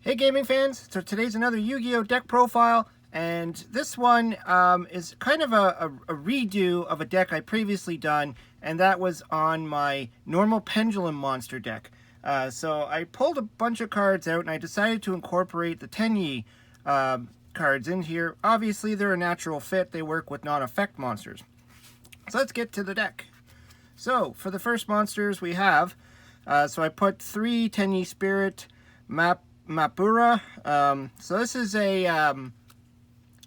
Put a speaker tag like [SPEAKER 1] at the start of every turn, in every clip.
[SPEAKER 1] Hey gaming fans, so today's another Yu-Gi-Oh! Deck profile, and this one is kind of a redo of a deck I previously done, and that was on my Normal Pendulum monster deck. So I pulled a bunch of cards out, and I decided to incorporate the Tenyi cards in here. Obviously, they're a natural fit. They work with non-effect monsters. So let's get to the deck. So, for the first monsters we have, so I put 3 Tenyi Spirit, Mapura. So this is a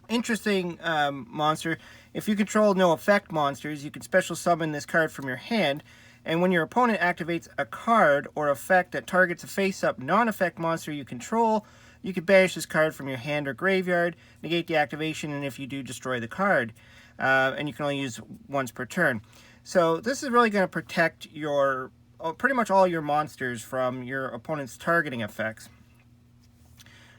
[SPEAKER 1] interesting monster. If you control no effect monsters, you can special summon this card from your hand, and when your opponent activates a card or effect that targets a face-up non-effect monster you control, you can banish this card from your hand or graveyard, negate the activation, and if you do, destroy the card. And you can only use once per turn. So this is really going to protect your pretty much all your monsters from your opponent's targeting effects.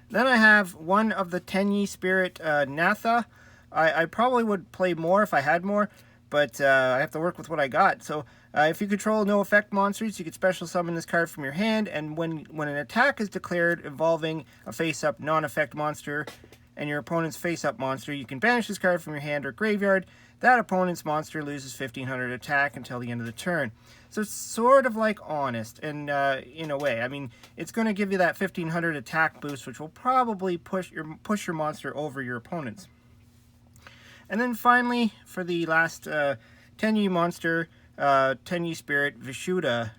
[SPEAKER 1] Then I have one of the Tenyi Spirit Natha. I probably would play more if I had more, but I have to work with what I got. So if you control no effect monsters, you can special summon this card from your hand, and when an attack is declared involving a face-up non-effect monster and your opponent's face-up monster, you can banish this card from your hand or graveyard. That opponent's monster loses 1500 attack until the end of the turn. So it's sort of like Honest, and in a way. I mean, it's going to give you that 1500 attack boost, which will probably push your monster over your opponent's. And then finally, for the last Tenyi monster, Tenyi Spirit Vishuddha.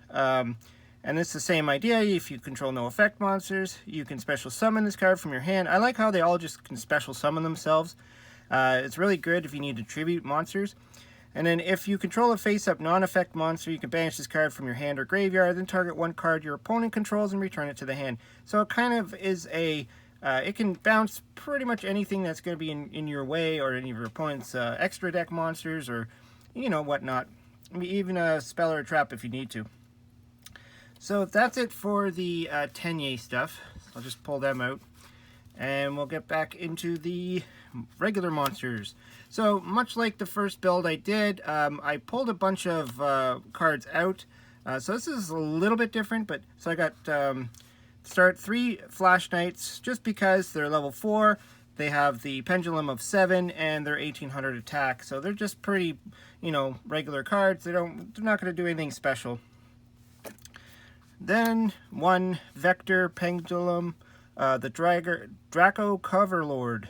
[SPEAKER 1] And it's the same idea. If you control no effect monsters, you can special summon this card from your hand. I like how they all just can special summon themselves. It's really good if you need to tribute monsters. And then if you control a face-up non-effect monster, you can banish this card from your hand or graveyard, then target one card your opponent controls and return it to the hand. So it kind of is a... it can bounce pretty much anything that's going to be in your way, or any of your opponent's extra deck monsters, or, you know, whatnot. I mean, even a spell or a trap if you need to. So that's it for the Tenyi stuff. I'll just pull them out, and we'll get back into the regular monsters. So much like the first build I did, I pulled a bunch of cards out. So this is a little bit different, but so I got start 3 Flash Knights just because they're level 4. They have the Pendulum of 7 and they're 1800 attack. So they're just pretty, you know, regular cards. They're not going to do anything special. Then 1 Vector Pendulum, the Draco Coverlord.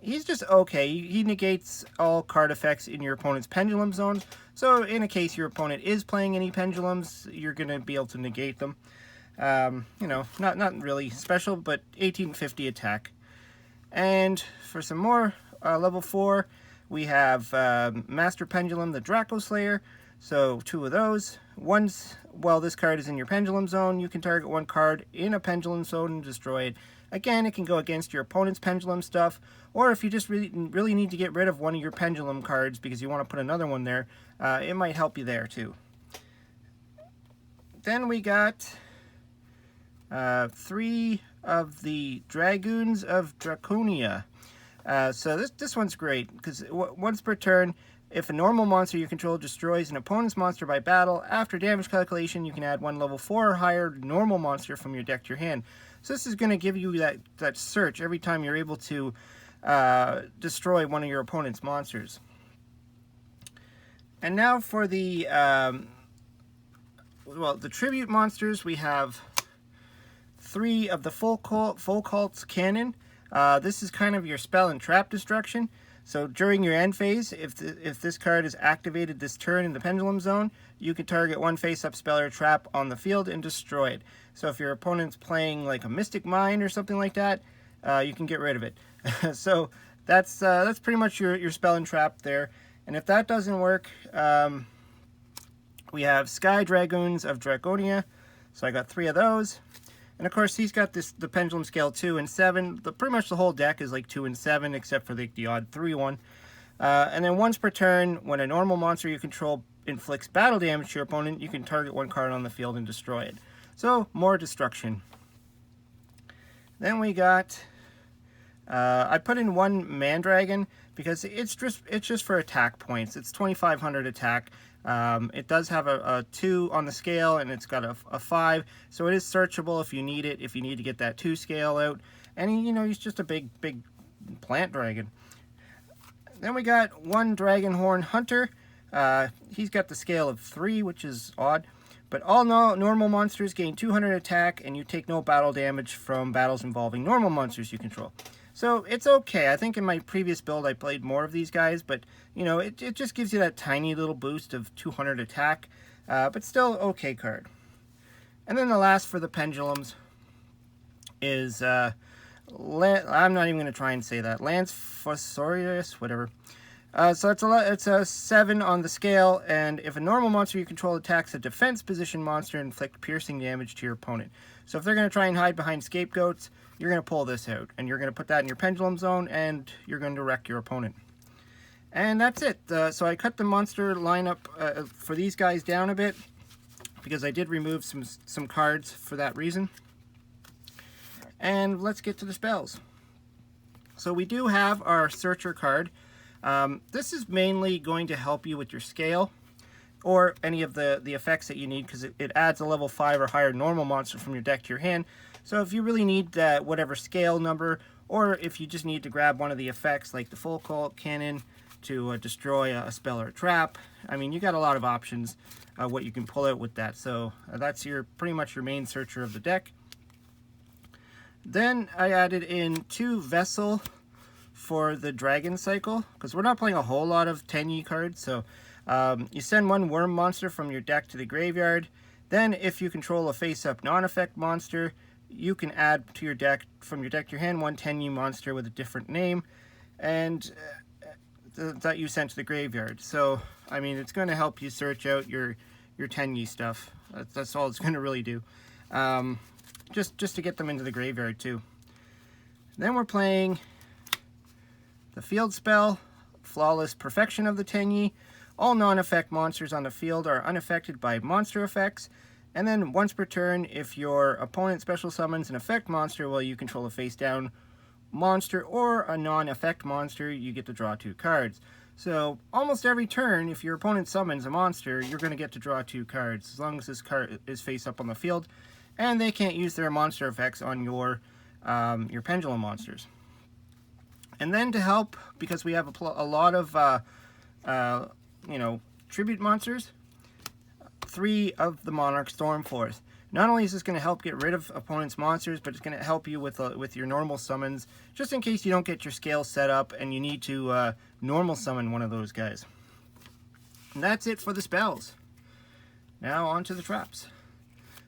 [SPEAKER 1] He's just okay. He negates all card effects in your opponent's Pendulum zone. So in a case your opponent is playing any Pendulums, you're going to be able to negate them. You know, not really special, but 1850 attack. And for some more, level 4, we have Master Pendulum, the Draco Slayer. So 2 of those. Once, while this card is in your Pendulum zone, you can target one card in a Pendulum zone and destroy it. Again, it can go against your opponent's Pendulum stuff, or if you just really need to get rid of one of your Pendulum cards because you want to put another one there, it might help you there too. Then we got 3 of the Dragoons of Draconia. So this one's great because once per turn, if a normal monster you control destroys an opponent's monster by battle, after damage calculation, you can add 1 level 4 or higher normal monster from your deck to your hand. So this is going to give you that search every time you're able to destroy one of your opponent's monsters. And now for the the tribute monsters, we have 3 of the Full Cult's Cannon. This is kind of your spell and trap destruction. So during your end phase, if this card is activated this turn in the Pendulum zone, you can target one face-up spell or trap on the field and destroy it. So if your opponent's playing like a Mystic Mine or something like that, you can get rid of it. So that's pretty much your spell and trap there. And if that doesn't work, we have Sky Dragoons of Draconia. So I got 3 of those. And of course, he's got the Pendulum Scale 2 and 7. Pretty much the whole deck is like 2 and 7, except for the odd 3 one. And then once per turn, when a normal monster you control inflicts battle damage to your opponent, you can target one card on the field and destroy it. So, more destruction. Then we got... I put in 1 Mandragon because it's just for attack points. It's 2,500 attack. It does have a 2 on the scale, and it's got a 5, so it is searchable if you need it, if you need to get that 2 scale out. And he's just a big plant dragon. Then we got one Dragonhorn Hunter. He's got the scale of 3, which is odd. But all normal monsters gain 200 attack, and you take no battle damage from battles involving normal monsters you control. So it's okay. I think in my previous build I played more of these guys, but it just gives you that tiny little boost of 200 attack, but still okay card. And then the last for the Pendulums is, I'm not even going to try and say that, Lance Fossorius, whatever. So it's a 7 on the scale, and if a normal monster you control attacks a defense position monster, inflict piercing damage to your opponent. So if they're going to try and hide behind scapegoats, you're going to pull this out, and you're going to put that in your pendulum zone, and you're going to wreck your opponent. And that's it. So I cut the monster lineup for these guys down a bit, because I did remove some cards for that reason. And let's get to the spells. So we do have our Searcher card. This is mainly going to help you with your scale or any of the effects that you need, because it adds a level 5 or higher normal monster from your deck to your hand. So if you really need whatever scale number, or if you just need to grab one of the effects like the Full Colt Cannon to destroy a spell or a trap, I mean, you got a lot of options what you can pull out with that. So that's pretty much your main Searcher of the deck. Then I added in 2 Vessel for the Dragon Cycle, because we're not playing a whole lot of Tenyi cards. So you send 1 worm monster from your deck to the graveyard. Then if you control a face-up non-effect monster, you can add to your deck, from your deck to your hand, 1 Tenyi monster with a different name, and that you sent to the graveyard. So I mean, it's going to help you search out your Tenyi stuff. That's all it's going to really do. Just to get them into the graveyard too. Then we're playing the field spell, Flawless Perfection of the Tenyi. All non-effect monsters on the field are unaffected by monster effects. And then once per turn, if your opponent special summons an effect monster while you control a face-down monster or a non-effect monster, you get to draw 2 cards. So almost every turn, if your opponent summons a monster, you're going to get to draw 2 cards, as long as this card is face up on the field, and they can't use their monster effects on your pendulum monsters. And then to help, because we have a lot of tribute monsters, 3 of the Monarch Stormforth. Not only is this going to help get rid of opponent's monsters, but it's going to help you with your normal summons, just in case you don't get your scale set up and you need to normal summon one of those guys. And that's it for the spells. Now on to the traps.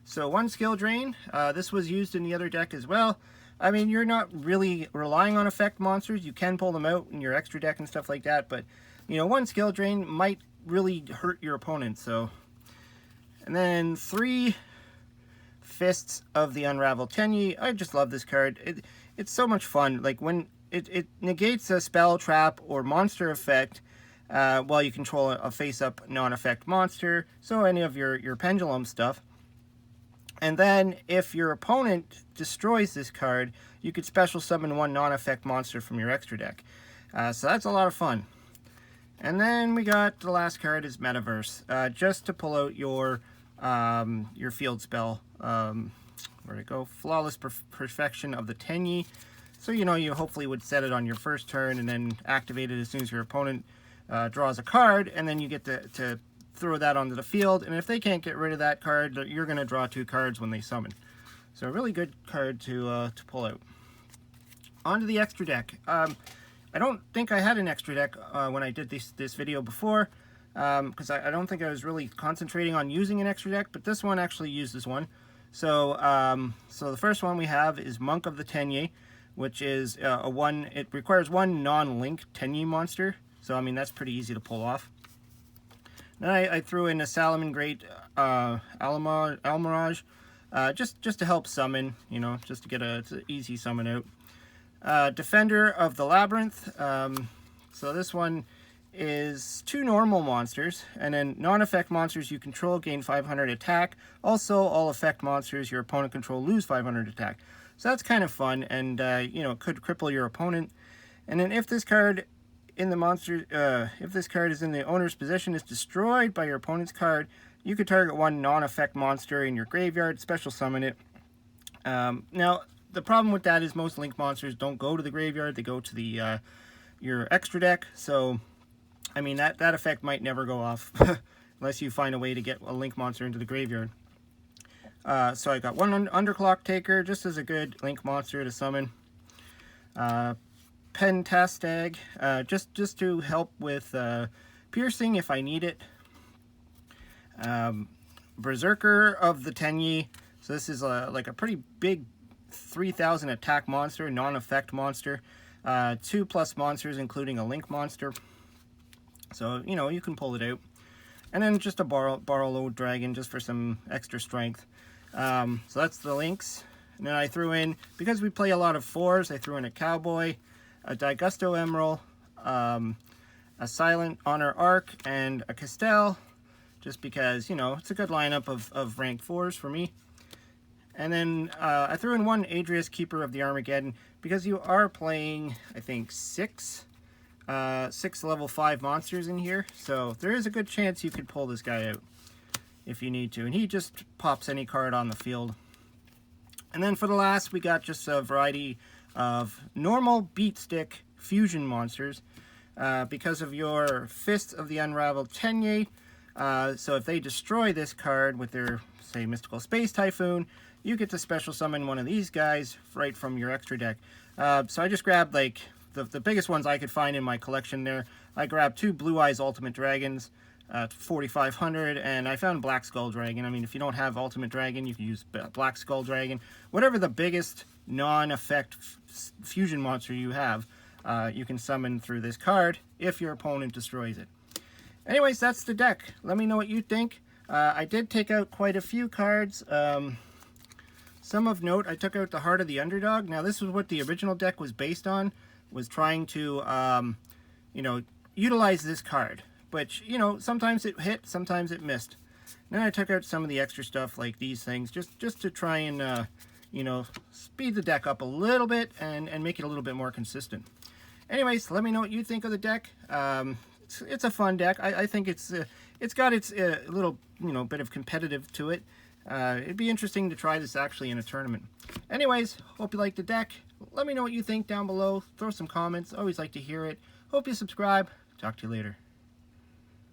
[SPEAKER 1] So 1 skill drain. This was used in the other deck as well. I mean, you're not really relying on effect monsters. You can pull them out in your extra deck and stuff like that, but 1 skill drain might really hurt your opponent. So, and then 3 Fists of the Unraveled Tenyi. I just love this card. It's so much fun. Like, when it negates a spell, trap, or monster effect while you control a face-up non-effect monster, so any of your pendulum stuff. And then if your opponent destroys this card, you could special summon 1 non-effect monster from your extra deck. So that's a lot of fun. And then we got the last card is Metaverse, just to pull out your field spell. Where'd it go? Flawless Perfection of the Tenyi. So you hopefully would set it on your first turn and then activate it as soon as your opponent draws a card, and then you get to throw that onto the field. And if they can't get rid of that card, you're going to draw 2 cards when they summon. So a really good card to pull out. Onto the extra deck. I don't think I had an extra deck when I did this video before, because I don't think I was really concentrating on using an extra deck, but this one actually uses one. So the first one we have is Monk of the Tenyi, which is it requires 1 non-link Tenyi monster. So I mean, that's pretty easy to pull off. Then I threw in a Salamangreat Almirage, just to help summon, just to get it's an easy summon out. Defender of the Labyrinth. So this one is 2 normal monsters, and then non-effect monsters you control gain 500 attack. Also, all effect monsters your opponent control lose 500 attack. So that's kind of fun, and it could cripple your opponent. And then if this card in the monster, if this card is in the owner's possession, is destroyed by your opponent's card, you could target one non-effect monster in your graveyard, special summon it. Now, the problem with that is most link monsters don't go to the graveyard, they go to the your extra deck, so, I mean, that effect might never go off, unless you find a way to get a link monster into the graveyard. So I got one Underclock Taker, just as a good link monster to summon. Pentastag, just to help with piercing if I need it. Berserker of the Tenyi, so this is like a pretty big 3000 attack monster, non-effect monster. 2+ monsters, including a link monster. So, you know, you can pull it out. And then just a Borrowload Dragon, just for some extra strength. So that's the links. And then I threw in, because we play a lot of 4s, I threw in a Cowboy, a Daigusto Emerald, a Silent Honor Arc, and a Castell, just because, you know, it's a good lineup of rank 4s for me. And then I threw in one Adrius, Keeper of the Armageddon, because you are playing, I think, 6 level 5 monsters in here, so there is a good chance you could pull this guy out if you need to, and he just pops any card on the field. And then for the last, we got just a variety of normal beatstick fusion monsters, because of your Fist of the Unraveled Tenyi. So if they destroy this card with their, say, Mystical Space Typhoon, you get to special summon one of these guys right from your extra deck. So I just grabbed, like, the biggest ones I could find in my collection there. I grabbed 2 Blue Eyes Ultimate Dragons, 4,500, and I found Black Skull Dragon. I mean, if you don't have Ultimate Dragon, you can use Black Skull Dragon. Whatever the biggest non-effect fusion monster you have, you can summon through this card if your opponent destroys it. Anyways, that's the deck. Let me know what you think. I did take out quite a few cards. Some of note, I took out the Heart of the Underdog. Now, this was what the original deck was based on, was trying to, you know, utilize this card. Which, you know, sometimes it hit, sometimes it missed. Then I took out some of the extra stuff, like these things, just to try and, you know, speed the deck up a little bit and make it a little bit more consistent. Anyways, let me know what you think of the deck. It's a fun deck. I think it's got its little, you know, bit of competitive to it. It'd be interesting to try this actually in a tournament. Anyways, hope you like the deck. Let me know what you think down below. Throw some comments. Always like to hear it. Hope you subscribe. Talk to you later.